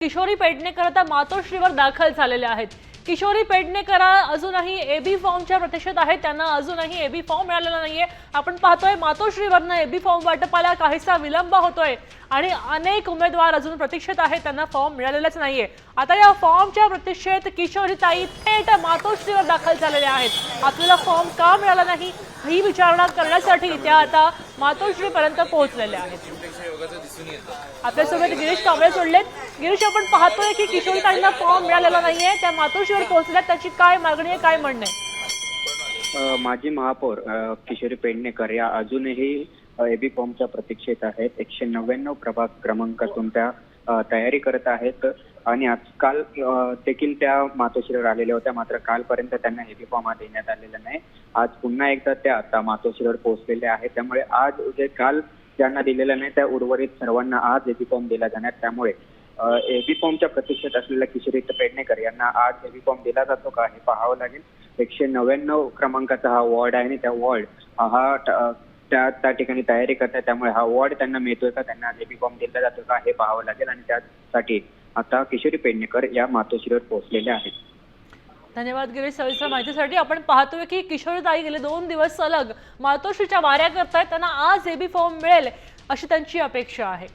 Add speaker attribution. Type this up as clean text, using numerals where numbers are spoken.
Speaker 1: किशोरी पेडणेकर आता मातोश्रीवर दाखल झालेले आहेत। किशोरी पेडणेकर अजूनही एबी फॉर्मच्या प्रतीक्षेत आहेत। त्यांना अजूनही एबी फॉर्म मिळालेला नाहीये। आपण पाहतोय मातोश्रीवरनं एबी फॉर्म वाटपाला काहीसा विलंब होतोय आणि अनेक उमेदवार अजून प्रतीक्षेत आहेत, त्यांना फॉर्म मिळालेलाच नाहीये। आता या फॉर्मच्या प्रतीक्षेत किशोरीताई थेट मातोश्रीवर दाखल झालेल्या आहेत। आपल्याला फॉर्म का मिळाला नाही ही विचारणा करण्यासाठी त्या आता मातोश्रीपर्यंत पोहोचलेल्या आहेत। आपल्यासोबत गिरीश कांबळे जोडलेत। गिरीश, आपण पाहतोय की किशोरीताईंना फॉर्म मिळालेला नाहीये, त्या मातोश्रीवर पोहोचल्यात, त्याची काय मागणी आहे, काय म्हणणं आहे?
Speaker 2: माजी महापौर किशोरी पेडणेकर या अजूनही एबी फॉर्मच्या प्रतीक्षेत आहेत। 199 प्रभाग क्रमांकातून त्या तयारी करत आहेत आणि आजकाल देखील त्या मातोश्रीवर आलेल्या होत्या, मात्र कालपर्यंत त्यांना एबी फॉर्म हा देण्यात आलेला नाही। आज पुन्हा एकदा त्या आता मातोश्रीवर पोहोचलेल्या आहेत, त्यामुळे आज जे काल ज्यांना दिलेलं नाही त्या उर्वरित सर्वांना आज एबी फॉर्म दिला जाणार। त्यामुळे एबी फॉर्मच्या प्रतीक्षेत असलेल्या किशोरी पेडणेकर यांना आज एबी फॉर्म दिला जातो का हे पाहावं लागेल। 199 क्रमांकाचा हा वॉर्ड आहे आणि त्या वॉर्ड हा त्या ठिकाणी तयारी करतात, त्यामुळे हा वॉर्ड त्यांना मिळतोय का, त्यांना एबी फॉर्म दिला जातो का हे पाहावं लागेल आणि त्यासाठी आता किशोरी पेडणेकर या मातोश्रीवर पोहोचलेल्या आहेत।
Speaker 1: धन्यवाद गिरीश, सविस्तर माहितीसाठी। आपण पाहतोय की किशोरीताई गेले 2 दिवस सलग मातोश्रीच्या वाऱ्या करतायत, त्यांना आज एबी फॉर्म मिळेल अशी त्यांची अपेक्षा आहे।